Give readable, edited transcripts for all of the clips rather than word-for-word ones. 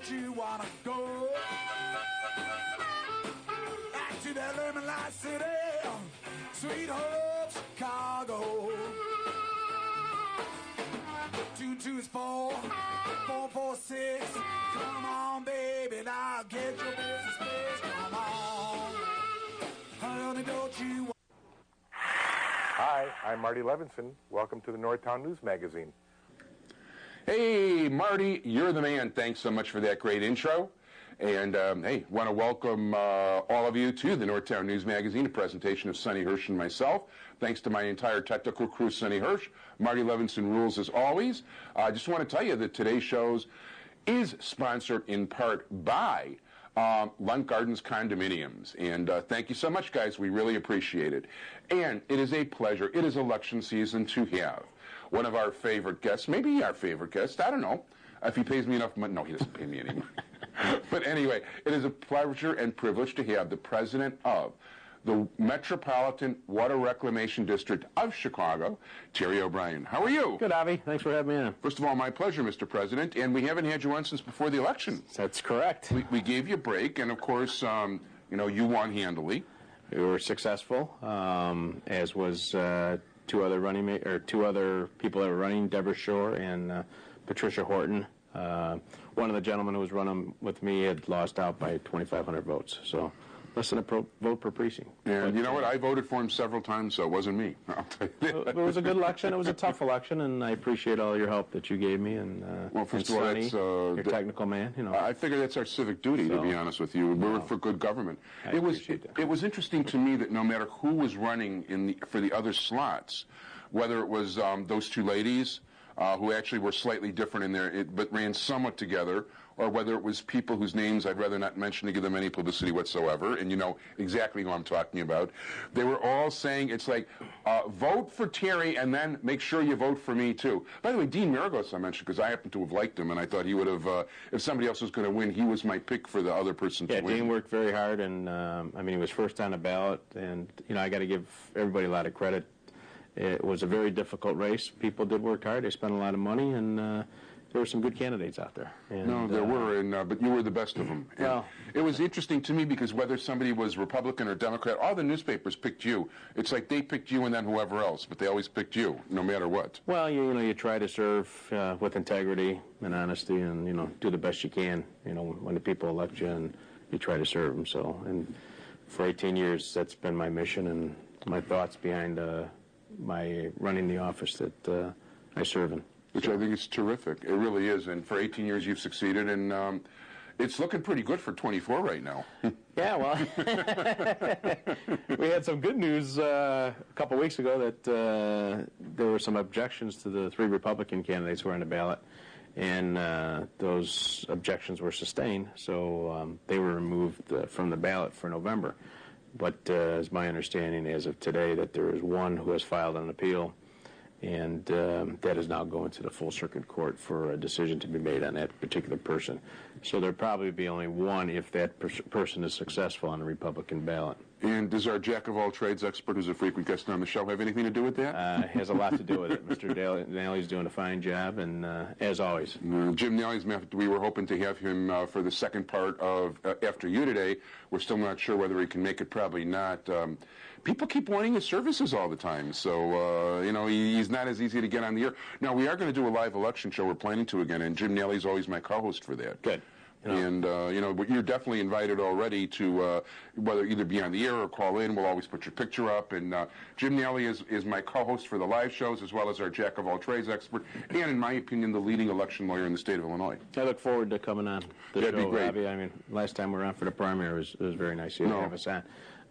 don't you wanna go back to that lemon light city, sweet Hope, Chicago? 2 is 4, 4 4 6. Come on, baby, now get your business fixed. Come on, honey, don't you? Hi, I'm Marty Levinson. Welcome to the Northtown News Magazine. Hey, Marty, you're the man. Thanks so much for that great intro. And, hey, want to welcome all of you to the Northtown News Magazine, a presentation of Sonny Hersh and myself. Thanks to my entire technical crew, Sonny Hersh. Marty Levinson rules as always. I just want to tell you that today's shows is sponsored in part by Lunt Gardens Condominiums. And thank you so much, guys. We really appreciate it. And it is a pleasure. It is election season to have one of our favorite guests, maybe our favorite guest, I don't know, if he pays me enough money. No, he doesn't pay me anymore. But anyway, it is a pleasure and privilege to have the president of the Metropolitan Water Reclamation District of Chicago, Terry O'Brien. How are you? Good, Avi. Thanks for having me in. First of all, my pleasure, Mr. President, and we haven't had you on since before the election. That's correct. We gave you a break, and of course, you know, you won handily. We were successful, as was two other people that were running, Deborah Shore and Patricia Horton. One of the gentlemen who was running with me had lost out by 2,500 votes, so less than a vote per precinct. And you know what? I voted for him several times, so it wasn't me. It was a good election. It was a tough election, and I appreciate all your help that you gave me. And well, first of all, Sonny, that's your technical man. You know, I figure that's our civic duty, to be honest with you. We're for good government. It was interesting to me that no matter who was running for the other slots, whether it was those two ladies who actually were slightly different in there, but ran somewhat together, or whether it was people whose names I'd rather not mention to give them any publicity whatsoever, and you know exactly who I'm talking about. They were all saying, it's like, vote for Terry and then make sure you vote for me too. By the way, Dean Maragos I mentioned because I happen to have liked him, and I thought he would have, if somebody else was going to win, he was my pick for the other person to win. Yeah, Dean worked very hard, and I mean, he was first on the ballot, and you know, I got to give everybody a lot of credit. It was a very difficult race. People did work hard. They spent a lot of money, and there were some good candidates out there. And, no, there were, but you were the best of them. Well, it was interesting to me because whether somebody was Republican or Democrat, all the newspapers picked you. It's like they picked you and then whoever else, but they always picked you, no matter what. Well, you know, you try to serve with integrity and honesty, and you know, do the best you can. You know, when the people elect you, and you try to serve them. So, and for 18 years, that's been my mission and my thoughts behind my running the office that I serve in. Which I think is terrific. It really is. And for 18 years you've succeeded, and it's looking pretty good for 24 right now. Yeah, well, we had some good news a couple weeks ago that there were some objections to the 3 Republican candidates who were on the ballot, and those objections were sustained, so they were removed from the ballot for November. But it's my understanding as of today that there is one who has filed an appeal, and that is now going to the full circuit court for a decision to be made on that particular person. So there'll probably be only one if that person is successful on the Republican ballot. And does our jack-of-all-trades expert, who's a frequent guest on the show, have anything to do with that? It has a lot to do with it. Mr. Nally's doing a fine job, and as always. Jim Nally's, we were hoping to have him for the second part of After You today. We're still not sure whether he can make it, probably not. People keep wanting his services all the time, so, you know, he's not as easy to get on the air. Now, we are going to do a live election show. We're planning to again, and Jim Nally's always my co-host for that. Good. And, you know, but you're definitely invited already to whether either be on the air or call in. We'll always put your picture up. And Jim Nally is my co-host for the live shows, as well as our jack-of-all-trades expert, and, in my opinion, the leading election lawyer in the state of Illinois. I look forward to coming on the show, That'd be great. Robbie. I mean, last time we were on for the primary, it was very nice of you to have us on.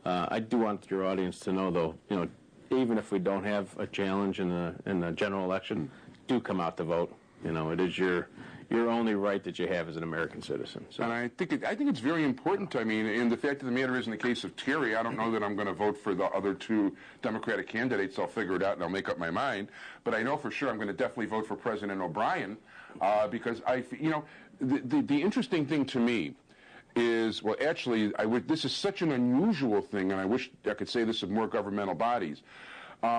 I do want your audience to know, though, you know, even if we don't have a challenge in the general election, do come out to vote. You know, it is your only right that you have as an American citizen. So. And I think it's very important. I mean, and the fact of the matter is, in the case of Terry, I don't know that I'm going to vote for the other 2 Democratic candidates. I'll figure it out and I'll make up my mind. But I know for sure I'm going to definitely vote for President O'Brien because you know, the interesting thing to me is, well, actually, this is such an unusual thing, and I wish I could say this of more governmental bodies.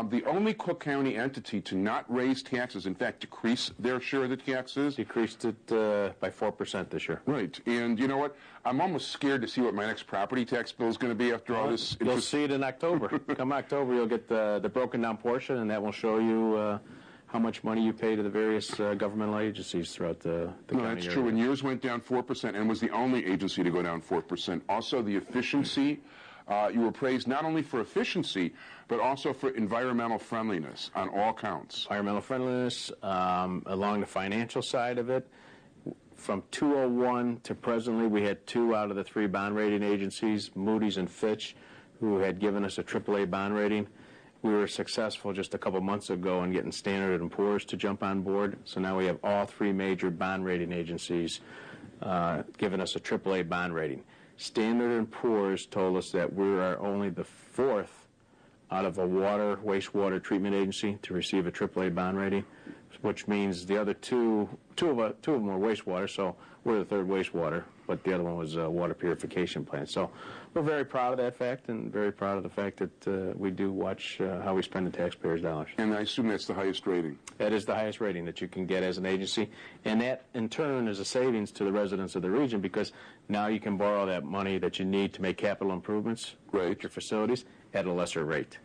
the only Cook County entity to not raise taxes, in fact, decrease their share of the taxes. Decreased it by 4% this year. Right. And you know what? I'm almost scared to see what my next property tax bill is going to be after all this. You'll see it in October. Come October, you'll get the broken down portion, and that will show you how much money you pay to the various governmental agencies throughout the county area. That's true. And yours went down 4% and was the only agency to go down 4%. Also, the efficiency. You were praised not only for efficiency, but also for environmental friendliness on all counts. Environmental friendliness, along the financial side of it. From 2001 to presently, we had 2 out of the 3 bond rating agencies, Moody's and Fitch, who had given us a AAA bond rating. We were successful just a couple months ago in getting Standard & Poor's to jump on board. So now we have all 3 major bond rating agencies giving us a AAA bond rating. Standard & Poor's told us that we are only the 4th out of a wastewater treatment agency to receive a AAA bond rating, which means the other two of them were wastewater, so we're the 3rd wastewater, but the other one was a water purification plant. So we're very proud of that fact and very proud of the fact that we do watch how we spend the taxpayers' dollars. And I assume that's the highest rating. That is the highest rating that you can get as an agency, and that in turn is a savings to the residents of the region because now you can borrow that money that you need to make capital improvements at your facilities at a lesser rate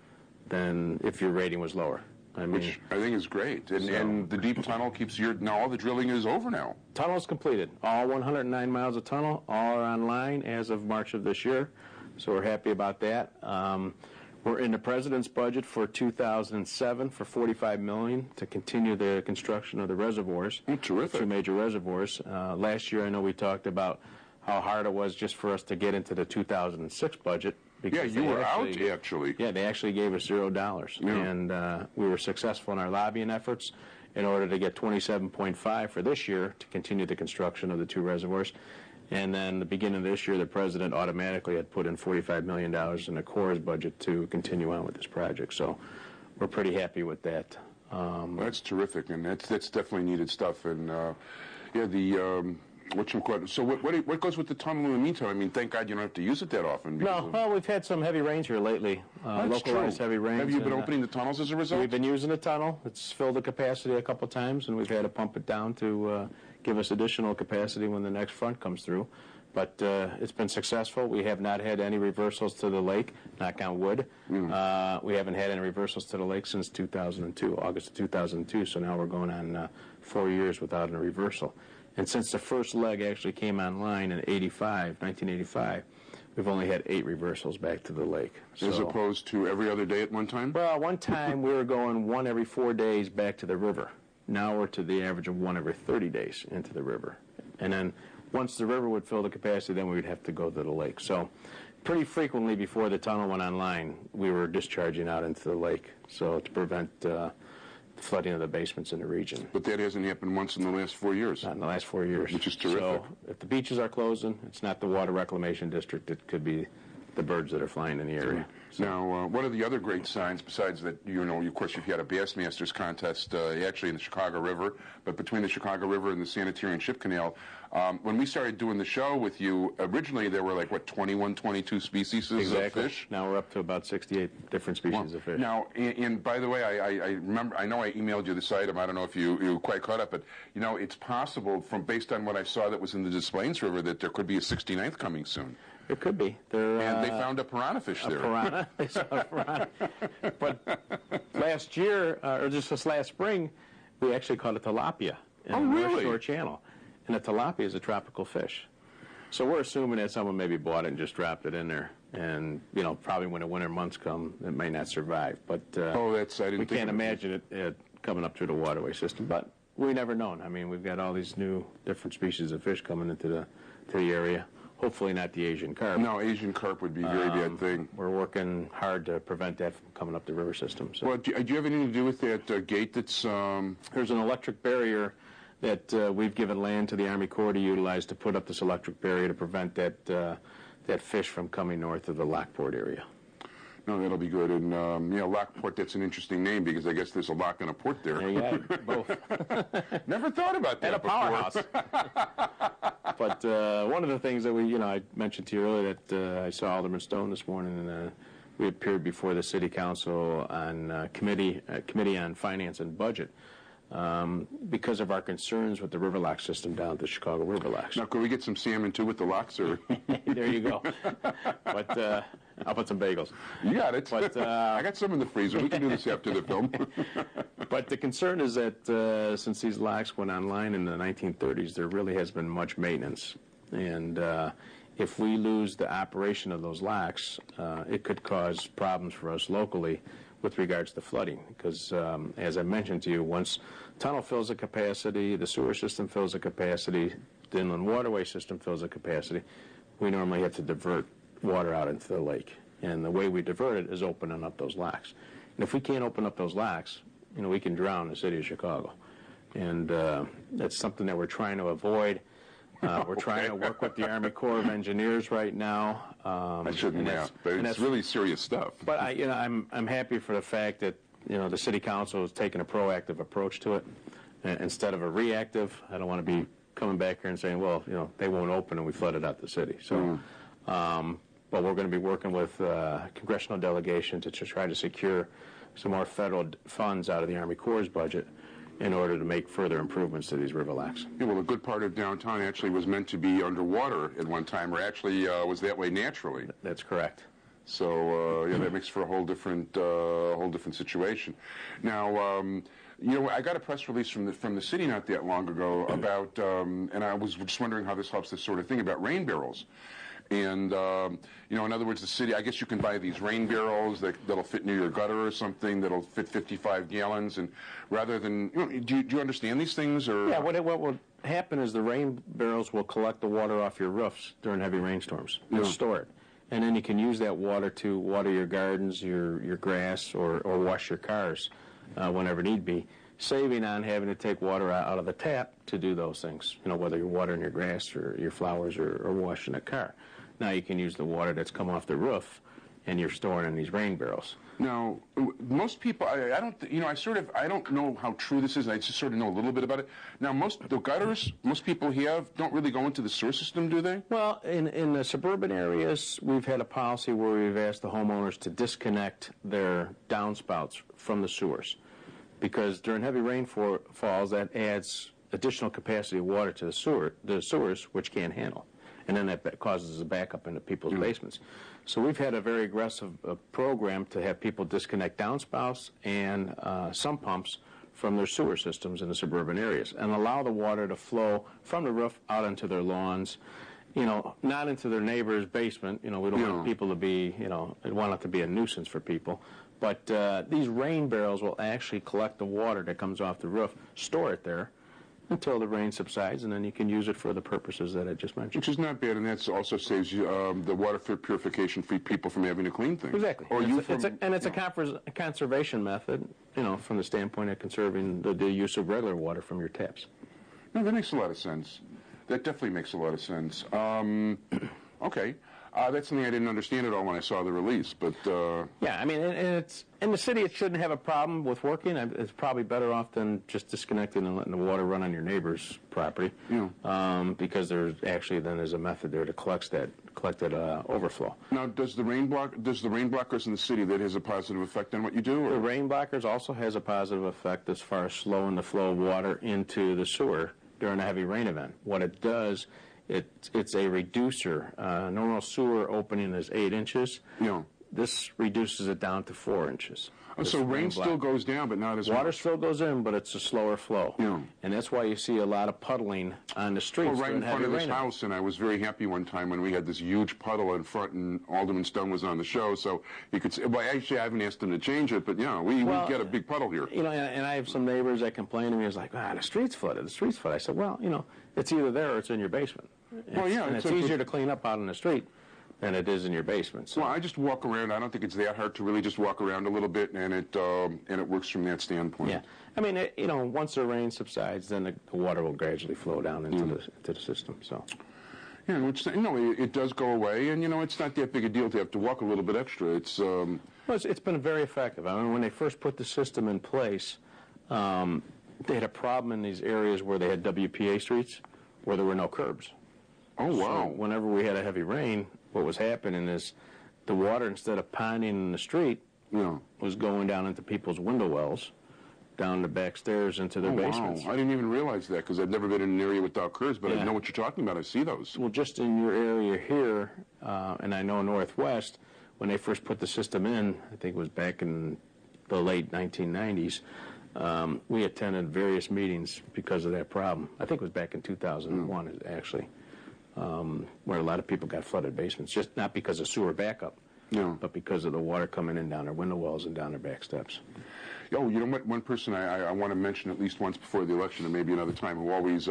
than if your rating was lower. I mean, which I think is great. And the deep tunnel keeps now all the drilling is over now. Tunnel is completed. All 109 miles of tunnel, all are online as of March of this year. So we're happy about that. We're in the President's budget for 2007 for $45 million to continue the construction of the reservoirs. Oh, terrific. 2 major reservoirs. Last year I know we talked about how hard it was just for us to get into the 2006 budget. Yeah, you were out, actually. Yeah, they actually gave us $0. Yeah. And we were successful in our lobbying efforts in order to get $27.5 for this year to continue the construction of the 2 reservoirs. And then the beginning of this year, the President automatically had put in $45 million in the Corps' budget to continue on with this project. So we're pretty happy with that. That's terrific, and that's definitely needed stuff. And, yeah, the... So what goes with the tunnel in the meantime? I mean, thank God you don't have to use it that often. No, well, we've had some heavy rains here lately. Localized heavy rains. Have you been opening the tunnels as a result? We've been using the tunnel. It's filled the capacity a couple times, and we've had to pump it down to give us additional capacity when the next front comes through. But it's been successful. We have not had any reversals to the lake, knock on wood. We haven't had any reversals to the lake since 2002, August of 2002, so now we're going on 4 years without a reversal. And since the first leg actually came online in 1985, we've only had 8 reversals back to the lake. As opposed to every other day at one time? Well, one time we were going 1 every 4 days back to the river. Now we're to the average of 1 every 30 days into the river. And then once the river would fill the capacity, then we would have to go to the lake. So pretty frequently before the tunnel went online, we were discharging out into the lake, so to prevent flooding of the basements in the region. But that hasn't happened once in the last 4 years. Not in the last 4 years. Which is terrific. So if the beaches are closing, it's not the water reclamation district. It could be the birds that are flying in the area. So. Now, one of the other great signs, besides that, of course, you've had a Bassmasters contest actually in the Chicago River, but between the Chicago River and the Sanitarian Ship Canal, when we started doing the show with you, originally there were 21, 22 species of fish? Now we're up to about 68 different species of fish. Now, and by the way, I remember, I know I emailed you this item, I don't know if you quite caught up, but, it's possible, based on what I saw that was in the Des Plaines River, that there could be a 69th coming soon. It could be. And they found a piranha fish there. Piranha. They saw a piranha. But last year, or just this last spring, we actually caught a tilapia in the North Shore Channel. And a tilapia is a tropical fish. So we're assuming that someone maybe bought it and just dropped it in there. And, probably when the winter months come, it may not survive. But we can't imagine it coming up through the waterway system. But we never known. I mean, we've got all these new different species of fish coming into the area. Hopefully not the Asian carp. No, Asian carp would be a very bad thing. We're working hard to prevent that from coming up the river system. So. Well, do you have anything to do with that gate that's... There's an electric barrier that we've given land to the Army Corps to utilize to put up this electric barrier to prevent that fish from coming north of the Lockport area. No, that'll be good. And, Lockport, that's an interesting name because I guess there's a lock and a port there. There you go, both. Never thought about that before. And a powerhouse. But one of the things that I mentioned to you earlier that I saw Alderman Stone this morning we appeared before the City Council on Committee on Finance and Budget because of our concerns with the river lock system down at the Chicago River Locks. Now, could we get some salmon too with the locks? Or There you go. But I'll put some bagels. You got it. But, I got some in the freezer. We can do this after the film. But the concern is that since these locks went online in the 1930s, there really has been much maintenance. And if we lose the operation of those locks, it could cause problems for us locally with regards to flooding. Because, as I mentioned to you, once tunnel fills the capacity, the sewer system fills the capacity, the inland waterway system fills the capacity, we normally have to divert water out into the lake. And the way we divert it is opening up those locks. And if we can't open up those locks, we can drown the city of Chicago. And that's something that we're trying to avoid. We're trying to work with the Army Corps of Engineers right now. I shouldn't laugh, but it's really serious stuff. But I'm happy for the fact that the City Council has taken a proactive approach to it instead of a reactive. I don't want to be coming back here and saying, well, they won't open and we flooded out the city. So, but we're going to be working with congressional delegation to try to secure some more federal funds out of the Army Corps' budget in order to make further improvements to these river locks. Yeah, well, a good part of downtown actually was meant to be underwater at one time, or actually was that way naturally. That's correct. So yeah, that makes for a whole different situation. Now, I got a press release from the city not that long ago about, and I was just wondering how this helps this sort of thing about rain barrels. And, in other words, the city, I guess you can buy these rain barrels that'll fit near your gutter or something, that'll fit 55 gallons. And rather than, do you understand these things? Or? Yeah, what will happen is the rain barrels will collect the water off your roofs during heavy rainstorms and store it. And then you can use that water to water your gardens, your grass, or wash your cars whenever need be, saving on having to take water out of the tap to do those things, whether you're watering your grass or your flowers or washing a car. Now you can use the water that's come off the roof, and you're storing in these rain barrels. Now, most people, I don't know how true this is. I just sort of know a little bit about it. Now, the gutters most people don't really go into the sewer system, do they? Well, in the suburban areas, we've had a policy where we've asked the homeowners to disconnect their downspouts from the sewers, because during heavy rainfalls, that adds additional capacity of water to the sewers, which can't handle. And then that causes a backup into people's basements. So we've had a very aggressive program to have people disconnect downspouts and sump pumps from their sewer systems in the suburban areas and allow the water to flow from the roof out into their lawns, not into their neighbor's basement. We don't want people to be, we want it to be a nuisance for people. But these rain barrels will actually collect the water that comes off the roof, store it there until the rain subsides, and then you can use it for the purposes that I just mentioned. Which is not bad, and that also saves you the water purification for people from having to clean things. Exactly. Or it's a conservation method, from the standpoint of conserving the use of regular water from your taps. No, that makes a lot of sense. That definitely makes a lot of sense. Okay. That's something I didn't understand at all when I saw the release, but... Yeah, I mean, and it's in the city, it shouldn't have a problem with working. It's probably better off than just disconnecting and letting the water run on your neighbor's property, because there's a method there to collect that overflow. Now, does the rain blockers in the city, that has a positive effect on what you do? Or? The rain blockers also has a positive effect as far as slowing the flow of water into the sewer during a heavy rain event. What it does, it's a reducer. Normal sewer opening is 8 inches. This reduces it down to 4 inches. Oh, so rain still goes down, but not as much. Water still goes in, but it's a slower flow. And that's why you see a lot of puddling on the streets. Well, right in front of this house, and I was very happy one time when we had this huge puddle in front, and Alderman Stone was on the show, so you could say, well, actually, I haven't asked him to change it, but we get a big puddle here. And I have some neighbors that complain to me, it's like, the street's flooded, the street's flooded. I said, well, it's either there or it's in your basement. It's easier to clean up out in the street than it is in your basement. So. Well, I just walk around. I don't think it's that hard to really just walk around a little bit, and it works from that standpoint. Yeah, I mean, once the rain subsides, then the water will gradually flow down into the system. So. Yeah, which it does go away, and it's not that big a deal to have to walk a little bit extra. It's been very effective. I mean, when they first put the system in place, they had a problem in these areas where they had WPA streets, where there were no curbs. Oh, wow. So whenever we had a heavy rain, what was happening is the water, instead of ponding in the street, was going down into people's window wells, down the back stairs into their basements. Wow. I didn't even realize that because I've never been in an area with that occurs, but I know what you're talking about. I see those. Well, just in your area here, and I know Northwest, when they first put the system in, I think it was back in the late 1990s, we attended various meetings because of that problem. I think it was back in 2001, actually, where a lot of people got flooded basements, just not because of sewer backup, but because of the water coming in down their window wells and down their back steps. Oh, you know what? One person I want to mention at least once before the election, and maybe another time, who always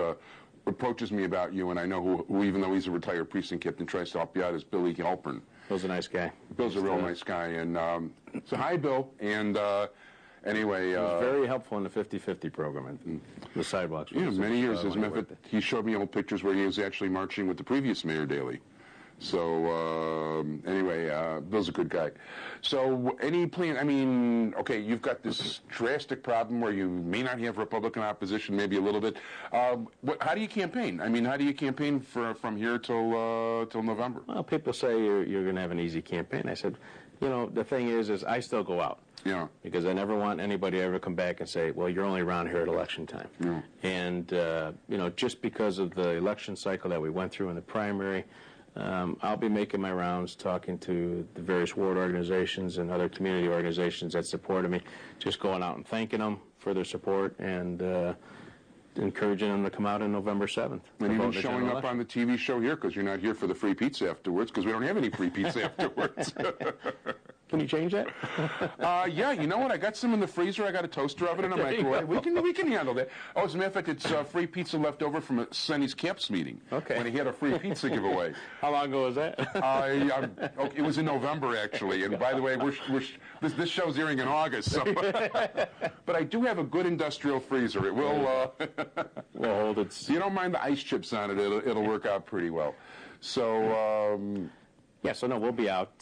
approaches me about you, and I know who even though he's a retired precinct captain, tries to help you out, is Billy Halpern. Bill's a nice guy. Bill's a real nice guy, and so hi, Bill. And anyway, he was very helpful in the 50-50 program and the sidewalks. Yeah, many years. As a matter of fact, he showed me old pictures where he was actually marching with the previous Mayor Daley. So anyway, Bill's a good guy. So any plan? I mean, okay, you've got this drastic problem where you may not have Republican opposition, maybe a little bit. How do you campaign? I mean, how do you campaign from here till November? Well, people say you're going to have an easy campaign. I said, you know, the thing is I still go out. Yeah. Because I never want anybody to ever come back and say, well, you're only around here at election time. Yeah. And you know, just because of the election cycle that we went through in the primary. I'll be making my rounds, talking to the various ward organizations and other community organizations that supported me, just going out and thanking them for their support and encouraging them to come out on November 7th. And even showing up on the TV show here, because you're not here for the free pizza afterwards, because we don't have any free pizza afterwards. Can you change that? Yeah, you know what? I got some in the freezer. I got a toaster oven and a microwave. We can handle that. Oh, as a matter of fact, it's free pizza left over from Sonny's Camps meeting. Okay. When he had a free pizza giveaway. How long ago was that? Okay, it was in November, actually. And by the way, this show's airing in August. So. But I do have a good industrial freezer. It will. Will hold its. You don't mind the ice chips on it. It'll work out pretty well. So. Yeah. So no, we'll be out.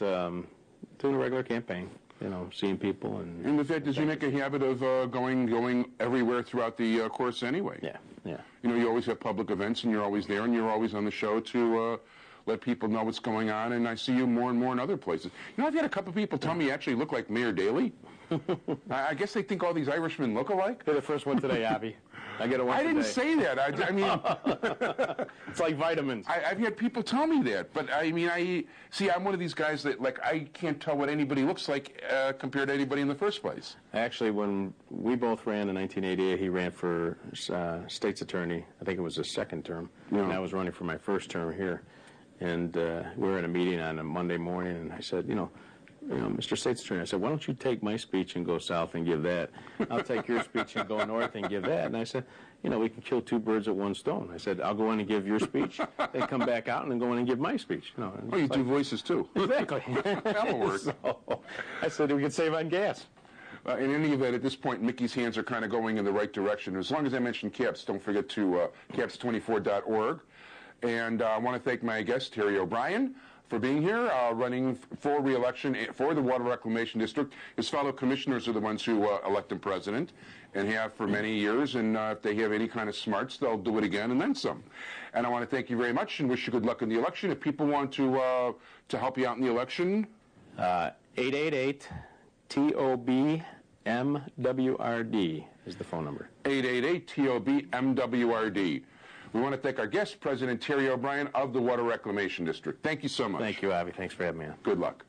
Doing a regular campaign, you know, seeing people and the fact is, you make a habit of going everywhere throughout the course anyway. Yeah, yeah. You know, you always have public events, and you're always there, and you're always on the show to let people know what's going on. And I see you more and more in other places. You know, I've had a couple people tell me you actually look like Mayor Daley. I guess they think all these Irishmen look alike. You're the first one today, Abby. I get it once I didn't say that. I mean, it's like vitamins. I've had people tell me that, but I mean, I'm one of these guys that I can't tell what anybody looks like compared to anybody in the first place. Actually, when we both ran in 1988, he ran for state's attorney. I think it was his second term, and I was running for my first term here. And we were in a meeting on a Monday morning, and I said, you know, Mr. State's Attorney, I said, why don't you take my speech and go south and give that? I'll take your speech and go north and give that. And I said, you know, we can kill two birds with one stone. I said, I'll go in and give your speech, then come back out and then go in and give my speech. You know, you do voices too. Exactly. That'll work. So, I said we could save on gas. In any event, at this point, Mickey's hands are kind of going in the right direction. As long as I mention CAPS, don't forget to caps24.org. And I want to thank my guest, Terry O'Brien, for being here, running for re-election for the Water Reclamation District. His fellow commissioners are the ones who elect him president and have for many years, and if they have any kind of smarts, they'll do it again and then some. And I want to thank you very much and wish you good luck in the election. If people want to help you out in the election, 888-TOB-MWRD is the phone number. 888-TOB-MWRD. We want to thank our guest, President Terry O'Brien of the Water Reclamation District. Thank you so much. Thank you, Abby. Thanks for having me on. Good luck.